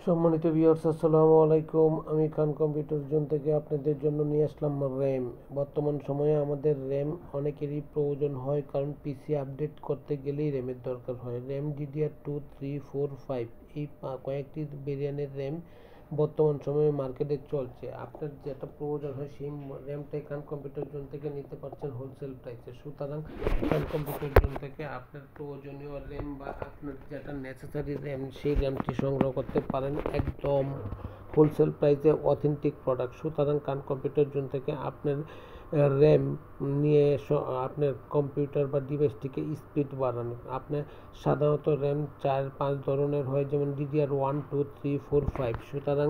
সম্মানিত ভিউয়ার্স, আসসালামু আলাইকুম। আমি খান কম্পিউটার জোন থেকে আপনাদের জন্য নিয়ে আসলাম র্যাম। বর্তমান সময়ে আমাদের র্যাম অনেকেরই প্রয়োজন হয়, কারণ পিসি আপডেট করতে গেলেই র্যামের দরকার হয়। র্যাম DDR2, 3, 4, 5 এই কয়েকটি ভেরিয়েন্টের র্যাম বর্তমান সময়ে মার্কেটে চলছে। আপনার যেটা প্রয়োজন হয় সেই র্যামটাই খান কম্পিউটার জোন থেকে নিতে পারছেন হোলসেল প্রাইসে। সুতরাং খান কম্পিউটার জোন থেকে আপনার প্রয়োজনীয় র্যাম বা আপনার যেটা নেসেসারি র্যাম সেই র্যামটি সংগ্রহ করতে পারেন একদম হোলসেল প্রাইসে, অথেন্টিক প্রোডাক্ট। সুতরাং খান কম্পিউটার জোন থেকে আপনার র্যাম নিয়ে আপনার কম্পিউটার বা ডিভাইসটিকে স্পিড বাড়ান। আপনার সাধারণত র্যাম 4-5 ধরনের হয়, যেমন DDR1, 2, 3, 4, 5। সুতরাং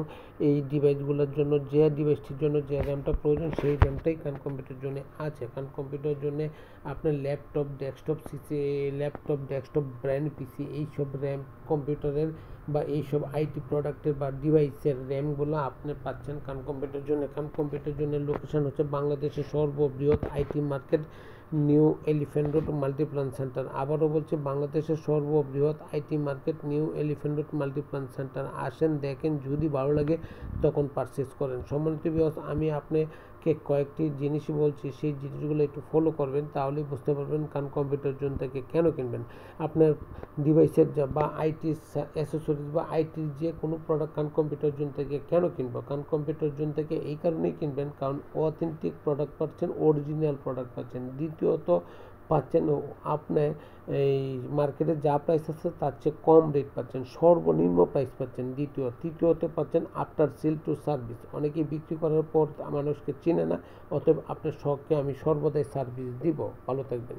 এই ডিভাইসগুলোর জন্য যে ডিভাইসটির জন্য যে র্যামটা প্রয়োজন সেই র্যামটাই খান কম্পিউটার জন্য আছে। খান কম্পিউটার জন্য আপনার ল্যাপটপ, ডেস্কটপ, ব্র্যান্ড পিসি এইসব র্যাম কম্পিউটারের বা এইসব আইটি প্রোডাক্টের বা ডিভাইসের র্যামগুলো আপনি পাচ্ছেন খান কম্পিউটার জন্য। খান কম্পিউটার জন্য লোকেশন হচ্ছে বাংলাদেশের সর্ববৃহৎ IT market, new elephant road Multiplan centre. আবারও বলছি, বাংলাদেশের সর্ববৃহৎ IT market, new elephant road Multiplan centre. আসেন, দেখেন, যদি ভালো লাগে তখন পারচেস করেন। সম্মানিত ভিউয়ার্স, আমি আপনাকে কয়েকটি জিনিসই বলছি, সেই জিনিসগুলো একটু ফলো করবেন, তাহলেই বুঝতে পারবেন খান কম্পিউটার জোন থেকে কেন কিনবেন। আপনার ডিভাইসের বা আইটি অ্যাসেসরিজ বা আইটির যে কোনো প্রোডাক্ট খান কম্পিউটার জোন থেকে কেন কিনবো? খান কম্পিউটার জোন থেকে এই কারণেই কিনবেন, কারণ অথেন্টিক প্রোডাক্ট পাচ্ছেন, অরিজিনাল প্রোডাক্ট পাচ্ছেন। দ্বিতীয়ত পাচ্ছেন আপনি এই মার্কেটে যা প্রাইস আছে তার চেয়ে কম রেট পাচ্ছেন, সর্বনিম্ন প্রাইস পাচ্ছেন। তৃতীয়ত পাচ্ছেন আফটার সেল টু সার্ভিস। অনেকেই বিক্রি করার পর মানুষকে চিনে না, অতএব আপনার শখকে আমি সর্বদাই সার্ভিস দিব। ভালো থাকবেন।